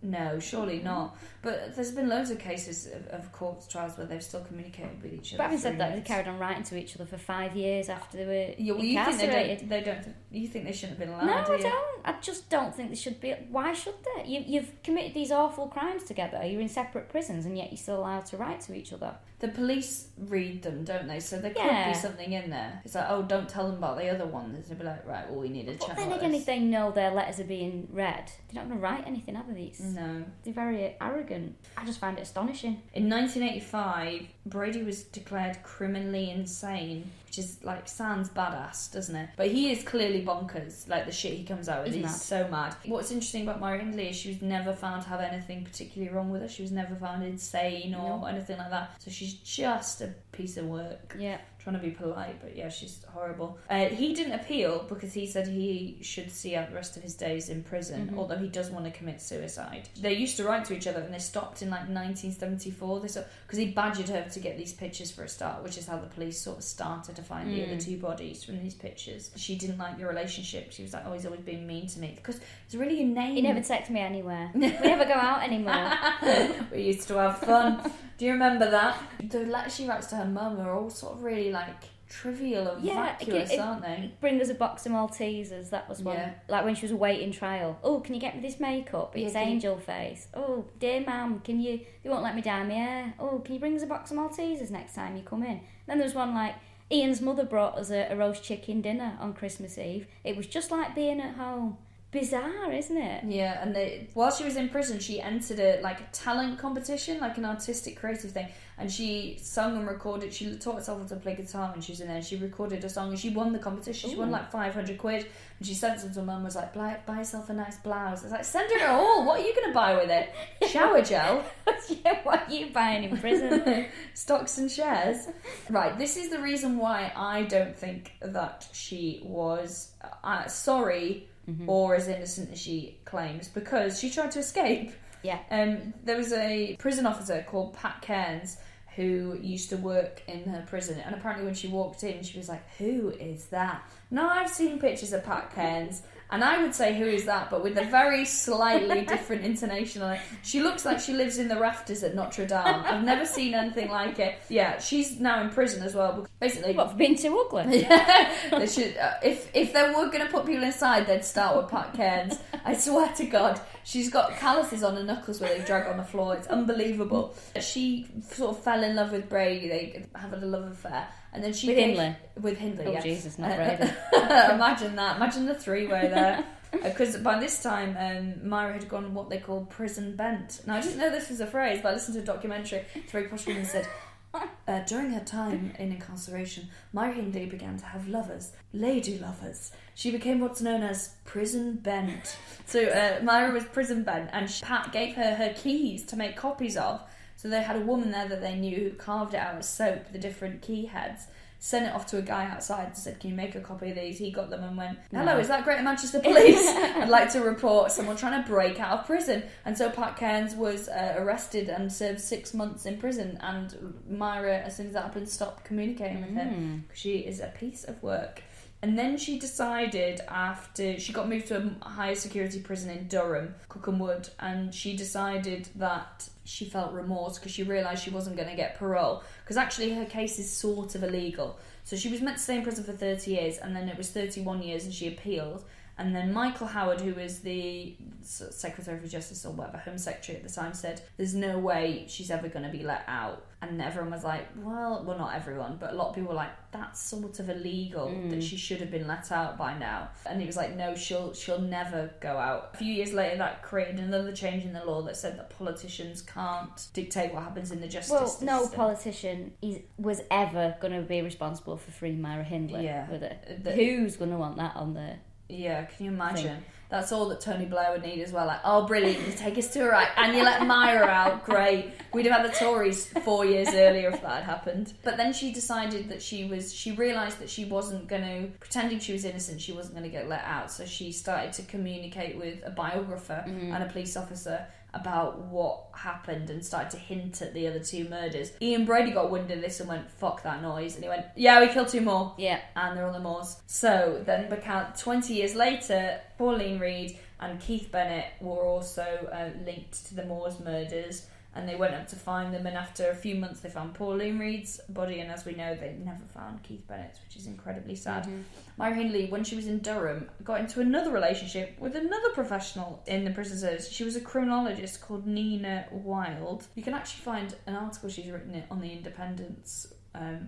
B: No, surely not. But there's been loads of cases of court trials where they've still communicated with each other.
A: But having said that, they carried on writing to each other for 5 years after they were incarcerated.
B: You think they shouldn't have been allowed?
A: No, I don't. I just don't think they should be. Why should they? You've committed these awful crimes together. You're in separate prisons, and yet you're still allowed to write to each other.
B: The police read them, don't they? So there could be something in there. It's like, oh, don't tell them about the other one. They'd be like, right, well, we need to chat.
A: But then again, if they know their letters are being read, they're not going to write anything, are they?
B: No.
A: They're very arrogant. I just find it astonishing.
B: In 1985, Brady was declared criminally insane, which is like, sounds badass, doesn't it? But he is clearly bonkers. Like, the shit he comes out with, he's so mad. What's interesting about Myra Hindley is she was never found to have anything particularly wrong with her. She was never found insane or anything like that. So she's just a piece of work.
A: Yeah.
B: Trying to be polite, but yeah, she's horrible. He didn't appeal because he said he should see out the rest of his days in prison, although he does want to commit suicide. They used to write to each other, and they stopped in like 1974 because he badgered her to get these pictures for a start, which is how the police sort of started to find the other two bodies from these pictures. She didn't like the relationship. She was like, oh, he's always been mean to me, because it's really inane.
A: He never texts me anywhere. We never go out anymore.
B: We used to have fun. Do you remember that? The letters she writes to her mum are all sort of really like trivial and vacuous, aren't they?
A: Bring us a box of Maltesers, that was one. Yeah. Like when she was awaiting trial. Oh, can you get me this makeup? It's angel face. Oh, dear ma'am, they won't let me dye my hair. Oh, can you bring us a box of Maltesers next time you come in? Then there was one like, Ian's mother brought us a roast chicken dinner on Christmas Eve. It was just like being at home. Bizarre, isn't it?
B: Yeah, and while she was in prison, she entered a talent competition, like an artistic creative thing, and she sung and recorded. She taught herself how to play guitar when she was in there, and she recorded a song, and she won the competition. She won like 500 quid, and she sent some to her mum, was like, buy yourself a nice blouse. It's like, send her it all. What are you going to buy with it? Shower gel?
A: Yeah, what are you buying in prison?
B: Stocks and shares. Right, this is the reason why I don't think that she was sorry or as innocent as she claims, because she tried to escape.
A: Yeah.
B: There was a prison officer called Pat Cairns who used to work in her prison, and apparently when she walked in, she was like, who is that? Now, I've seen pictures of Pat Cairns, and I would say, who is that? But with a very slightly different intonation on it. She looks like she lives in the rafters at Notre Dame. I've never seen anything like it. Yeah, she's now in prison as well. Basically,
A: what, for being too ugly?
B: Yeah, they should. If they were going to put people inside, they'd start with Pat Cairns. I swear to God, she's got calluses on her knuckles where they drag on the floor. It's unbelievable. She sort of fell in love with Brady. They have a love affair. And then with Hindley,
A: oh,
B: yeah.
A: Jesus, not Brady.
B: Imagine that. Imagine the three-way there. Because by this time, Myra had gone what they call prison bent. Now, I didn't know this was a phrase, but I listened to a documentary. It's very posh and said, during her time in incarceration, Myra Hindley began to have lovers, lady lovers. She became what's known as prison bent. So Myra was prison bent, and Pat gave her keys to make copies of. So they had a woman there that they knew who carved it out as soap, the different key heads, sent it off to a guy outside and said, can you make a copy of these? He got them and went, hello, is that Greater Manchester Police? I'd like to report someone trying to break out of prison. And so Pat Cairns was arrested and served 6 months in prison, and Myra, as soon as that happened, stopped communicating with him. She is a piece of work. And then she decided, after she got moved to a higher security prison in Durham, Cookham Wood, and she decided that she felt remorse because she realised she wasn't going to get parole, because actually her case is sort of illegal. So she was meant to stay in prison for 30 years, and then it was 31 years, and she appealed. And then Michael Howard, who was the Secretary for Justice or whatever, Home Secretary at the time, said there's no way she's ever going to be let out. And everyone was like, well, not everyone, but a lot of people were like, that's sort of illegal, that she should have been let out by now. And he was like, no, she'll never go out. A few years later, that created another change in the law that said that politicians can't dictate what happens in the justice system.
A: No politician was ever going to be responsible for freeing Myra Hindley, was it? Who's going to want that on there?
B: Yeah, can you imagine? That's all that Tony Blair would need as well. Like, oh, brilliant, you take us to Iraq and you let Myra out. Great. We'd have had the Tories 4 years earlier if that had happened. But then she decided that she realised that she wasn't going to, pretending she was innocent, she wasn't going to get let out. So she started to communicate with a biographer and a police officer about what happened and started to hint at the other two murders. Ian Brady got wind of this and went, fuck that noise. And he went, yeah, we killed 2 more.
A: Yeah.
B: And they're on the moors. So then, 20 years later, Pauline Reed and Keith Bennett were also linked to the Moors murders, and they went up to find them, and after a few months they found Pauline Reed's body, and as we know, they never found Keith Bennett's, which is incredibly sad. Myra Hindley, when she was in Durham, got into another relationship with another professional in the prison service. She was a criminologist called Nina Wilde. You can actually find an article she's written it on the Independent's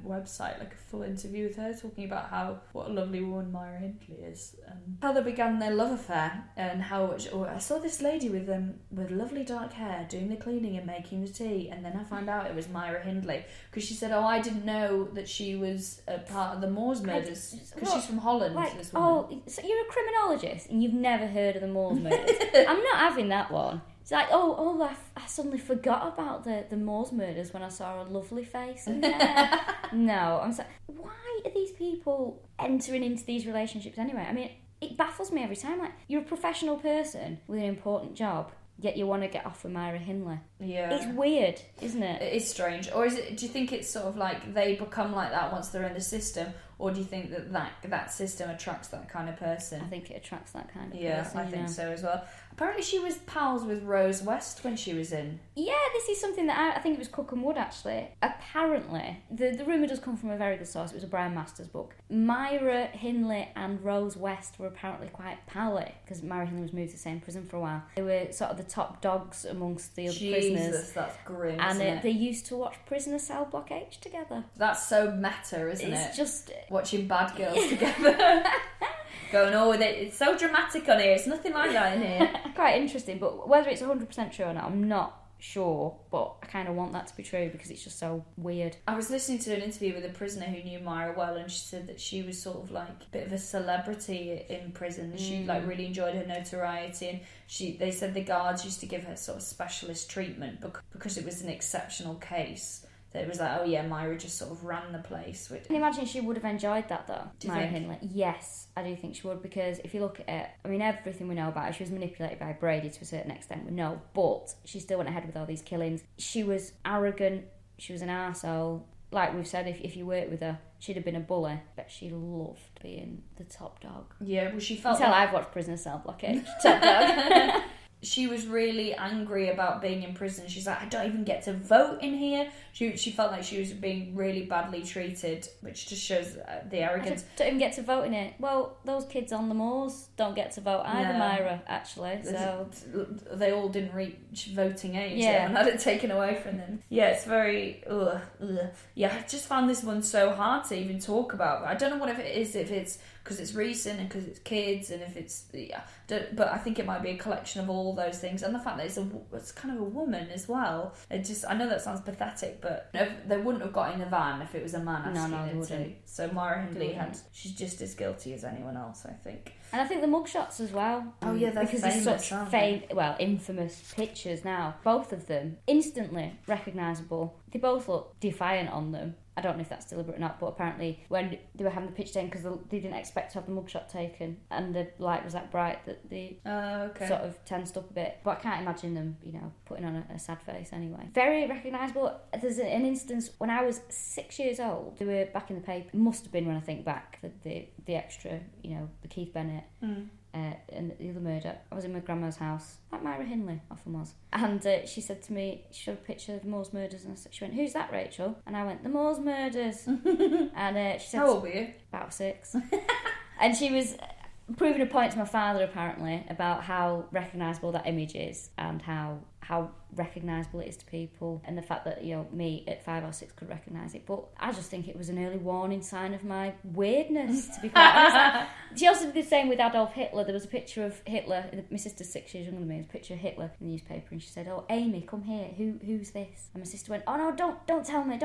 B: website, like a full interview with her, talking about what a lovely woman Myra Hindley is, and how they began their love affair, and how I saw this lady with lovely dark hair doing the cleaning and making the tea, and then I found out it was Myra Hindley, because she said, I didn't know that she was a part of the Moors murders, because she's from Holland. This woman.
A: So you're a criminologist and you've never heard of the Moors murders? I'm not having that one. It's like, I suddenly forgot about the Moors murders when I saw a lovely face in there. No, I'm sorry. Why are these people entering into these relationships anyway? I mean, it baffles me every time. Like, you're a professional person with an important job, yet you want to get off with Myra Hindley.
B: Yeah.
A: It's weird, isn't it?
B: It is strange. Or do you think it's sort of like they become like that once they're in the system? Or do you think that system attracts that kind of person?
A: I think it attracts that kind of person.
B: Yeah, I think so as well. Apparently she was pals with Rose West when she was in.
A: Yeah, this is something that I think it was Cook and Wood, actually. Apparently, the rumour does come from a very good source. It was a Brian Masters book. Myra Hindley and Rose West were apparently quite pally, because Myra Hindley was moved to the same prison for a while. They were sort of the top dogs amongst the other prisoners.
B: Jesus, that's grim,
A: and
B: isn't it?
A: They used to watch Prisoner Cell Block H together.
B: That's so meta, isn't it?
A: It's just...
B: watching bad girls together. Going, it's so dramatic on here. It's nothing like that in here.
A: Quite interesting, but whether it's 100% true or not, I'm not sure, but I kind of want that to be true because it's just so weird.
B: I was listening to an interview with a prisoner who knew Myra well, and she said that she was sort of like a bit of a celebrity in prison. She like really enjoyed her notoriety, and they said the guards used to give her sort of specialist treatment because it was an exceptional case. It was like, Myra just sort of ran the place.
A: Can you imagine she would have enjoyed that, though?
B: Myra
A: Hindley? Yes, I do think she would, because if you look at it, I mean, everything we know about her, she was manipulated by Brady to a certain extent, we know, but she still went ahead with all these killings. She was arrogant, she was an arsehole. Like we've said, if you worked with her, she'd have been a bully, but she loved being the top dog.
B: Yeah, well, she felt...
A: I've watched Prisoner Cell Block H, top dog.
B: She was really angry about being in prison. She's like, I don't even get to vote in here. She felt like she was being really badly treated, which just shows the arrogance.
A: I don't even get to vote in it. Well, those kids on the moors don't get to vote either,
B: No.
A: Myra, actually. So
B: they all didn't reach voting age.
A: Yeah.
B: And had it taken away from them. Yeah, it's very... Yeah, I just found this one so hard to even talk about. I don't know what it is, if it's because it's recent and because it's kids, and if it's... but I think it might be a collection of all those things, and the fact that it's kind of a woman as well. I know that sounds pathetic, but they wouldn't have got in the van if it was a man asking her to. So Myra Hindley she's just as guilty as anyone else, I think.
A: And I think the mugshots as well.
B: Oh yeah, they're
A: because
B: famous,
A: there's such
B: aren't they?
A: infamous pictures now. Both of them instantly recognisable. They both look defiant on them. I don't know if that's deliberate or not, but apparently when they were having the picture taken, because they didn't expect to have the mugshot taken, and the light was that bright that they sort of tensed up a bit. But I can't imagine them, putting on a sad face anyway. Very recognisable. There's an instance when I was 6 years old. They were back in the paper. It must have been when I think back, the extra, the Keith Bennett. And the other murder. I was in my grandma's house, like Myra Hindley often was, and she said to me, she showed a picture of the Moors murders, and she went, "Who's that, Rachel?" And I went, "The Moors murders." And she said,
B: "How old were you?"
A: About 6. And she was proving a point to my father, apparently, about how recognisable that image is, and how recognisable it is to people, and the fact that me at 5 or 6 could recognise it. But I just think it was an early warning sign of my weirdness, to be quite honest. She also did the same with Adolf Hitler. There was a picture of Hitler. My sister's 6 years younger than me. There was a picture of Hitler in the newspaper, and she said, "Oh, Amy, come here. Who's this?" And my sister went, "Oh no, don't tell me. I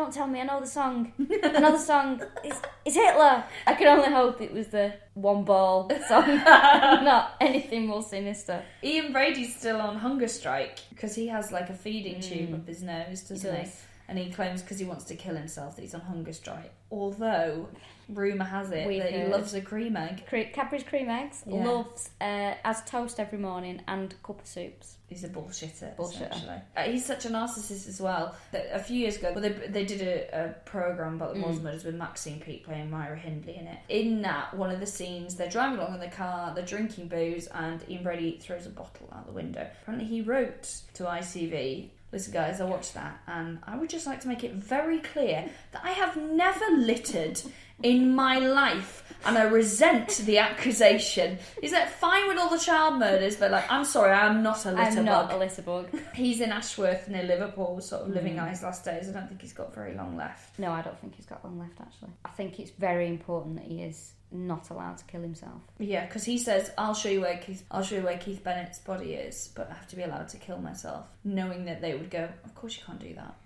A: know the song. It's Hitler." I can only hope it was the One Ball song, not anything more sinister.
B: Ian Brady's still on hunger strike because he has a feeding tube up his nose, doesn't he? And he claims because he wants to kill himself that he's on hunger strike. Although, rumour has it that he loves a cream egg.
A: Cadbury's cream eggs.
B: Yeah.
A: Loves as toast every morning and cup of soups.
B: He's a bullshitter. Essentially. He's such a narcissist as well that a few years ago, they did a programme about the Moors murders with Maxine Peake playing Myra Hindley in it. In that, one of the scenes, they're driving along in the car, they're drinking booze, and Ian Brady throws a bottle out the window. Apparently he wrote to ICV, listen guys, I watched that, and I would just like to make it very clear that I have never littered in my life, and I resent the accusation. He's like, fine with all the child murders, but like, I'm sorry, I'm not a litterbug.
A: I'm not a litterbug.
B: He's in Ashworth near Liverpool, sort of living out his last days. I don't think he's got very long left.
A: No, I don't think he's got long left, actually. I think it's very important that he is not allowed to kill himself.
B: Yeah, because he says, I'll show you where Keith Bennett's body is, but I have to be allowed to kill myself, knowing that they would go, of course you can't do that.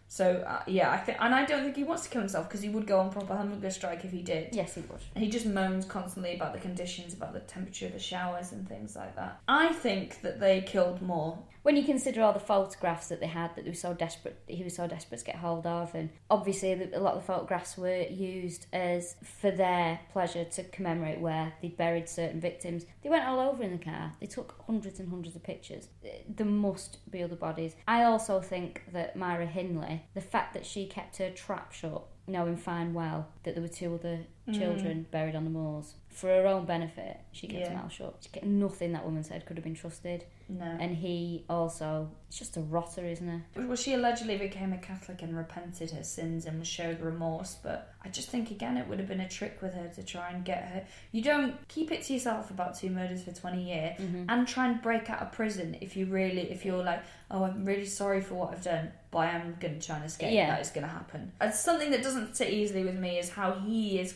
B: So, I don't think he wants to kill himself, because he would go on proper hunger strike if he did.
A: Yes, he would.
B: He just moans constantly about the conditions, about the temperature of the showers and things like that. I think that they killed more.
A: When you consider all the photographs that they had that he was so desperate to get hold of, and obviously a lot of the photographs were used as for their pleasure to commemorate where they buried certain victims. They went all over in the car. They took hundreds and hundreds of pictures. There must be other bodies. I also think that Myra Hindley, the fact that she kept her trap shut, knowing fine well that there were two other children buried on the moors, for her own benefit, she kept her mouth shut. Nothing that woman said could have been trusted.
B: No.
A: And he also, it's just a rotter, isn't it?
B: Well, she allegedly became a Catholic and repented her sins and showed remorse, but I just think, again, it would have been a trick with her to try and get her. You don't keep it to yourself about 2 murders for 20 years and try and break out of prison if you're like, oh, I'm really sorry for what I've done, but I am going to try and escape. That is going to happen. It's something that doesn't sit easily with me is how he's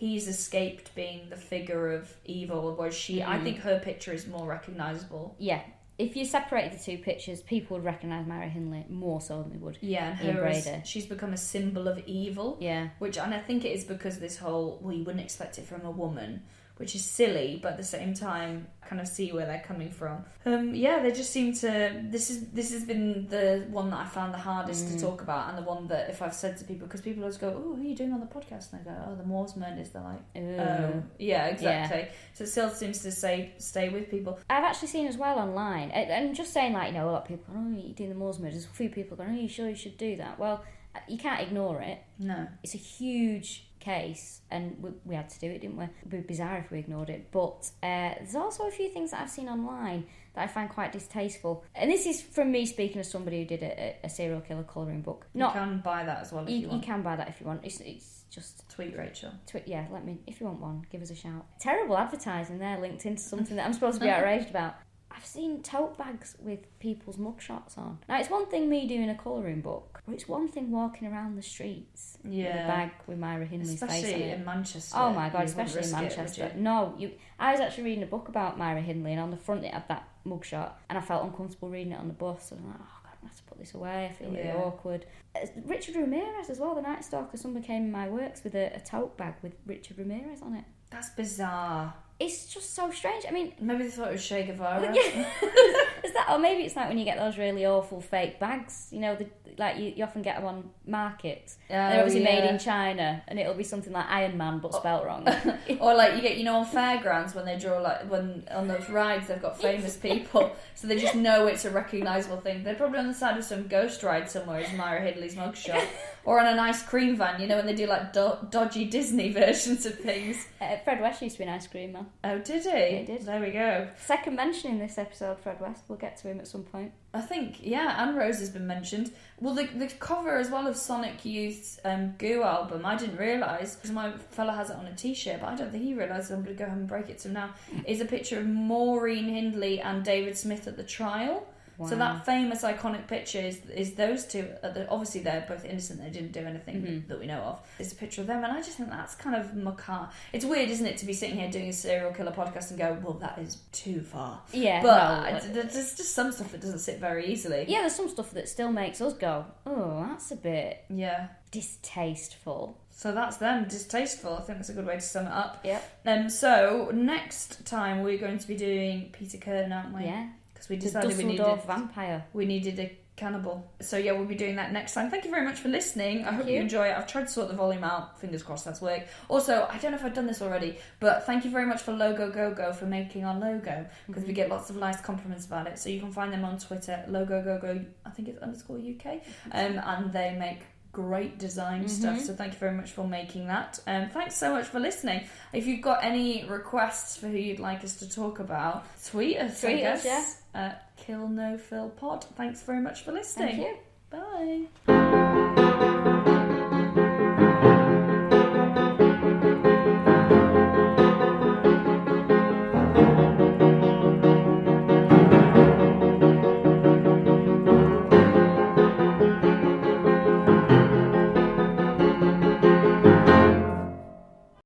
B: escaped being the figure of evil, whereas I think her picture is more recognisable.
A: Yeah. If you separated the two pictures, people would recognise Myra Hindley more so than they would.
B: Yeah, and she's become a symbol of evil. Yeah. And I think it is because this whole, well, you wouldn't expect it from a woman, which is silly, but at the same time, kind of see where they're coming from. They just seem to. This has been the one that I found the hardest to talk about, and the one that if I've said to people, because people always go, "Oh, who are you doing on the podcast?" And I go, "Oh, the Moors murders." They're like, "Oh, yeah, exactly." Yeah. So it still seems to stay with people.
A: I've actually seen as well online, and just saying like, a lot of people go, "Oh, you're doing the Moors murders." A few people go, "Oh, you sure you should do that?" Well, you can't ignore it. No, it's a huge case, and we had to do it, didn't we? It would be bizarre if we ignored it. But there's also a few things that I've seen online that I find quite distasteful, and this is from me speaking as somebody who did a serial killer colouring book.
B: You can buy that as well if you want.
A: You can buy that if you want. It's just
B: tweet Rachel.
A: If you want one, give us a shout. Terrible advertising there, linked into something that I'm supposed to be outraged about. I've seen tote bags with people's mugshots on. Now, it's one thing me doing a colouring book, but it's one thing walking around the streets with a bag with Myra Hindley's face on it.
B: Especially in Manchester.
A: Oh my God, especially in Manchester. I was actually reading a book about Myra Hindley, and on the front it had that mugshot, and I felt uncomfortable reading it on the bus. And I'm like, oh God, I have to put this away. I feel really awkward. Richard Ramirez as well, the Night Stalker. Somebody came in my works with a tote bag with Richard Ramirez on it.
B: That's bizarre.
A: It's just so strange. I mean,
B: maybe they thought it was Che Guevara.
A: Is that, or maybe it's like when you get those really awful fake bags. You often get them on markets. They're obviously made in China, and it'll be something like Iron Man but spelt wrong.
B: Or like you get, on fairgrounds when they draw when on those rides they've got famous people, so they just know it's a recognisable thing. They're probably on the side of some ghost ride somewhere as Myra Hindley's mugshot. Or on an ice cream van, when they do like dodgy Disney versions of things.
A: Fred West used to be an ice cream man.
B: Oh, did he?
A: Yeah, he did.
B: There we go.
A: Second mention in this episode, Fred West. We'll get to him at some point.
B: I think, Anne Rose has been mentioned. Well, the cover as well of Sonic Youth's Goo album, I didn't realise, because my fella has it on a t-shirt, but I don't think he realises, I'm going to go home and break it to him now, is a picture of Maureen Hindley and David Smith at the trial. Wow. So that famous iconic picture is those two. Obviously, they're both innocent. They didn't do anything that we know of. There's a picture of them, and I just think that's kind of macabre. It's weird, isn't it, to be sitting here doing a serial killer podcast and go, well, that is too far.
A: Yeah,
B: but there's just some stuff that doesn't sit very easily.
A: Yeah, there's some stuff that still makes us go, oh, that's a bit distasteful.
B: So that's them, distasteful. I think that's a good way to sum it up.
A: Yep.
B: So next time we're going to be doing Peter Kern, aren't we?
A: Yeah.
B: We decided
A: the Dusseldorf vampire.
B: We needed cannibal. So yeah, we'll be doing that next time. Thank you very much for listening. I hope you enjoy it. I've tried to sort the volume out. Fingers crossed that's worked. Also, I don't know if I've done this already, but thank you very much for Logo Go for making our logo, because we get lots of nice compliments about it. So you can find them on Twitter, Logo Go, I think it's _UK, and they make great design stuff, so thank you very much for making that. Thanks so much for listening. If you've got any requests for who you'd like us to talk about, tweet us, I guess, at KillNoFillPod. Thanks very much for listening.
A: Thank you.
B: Bye.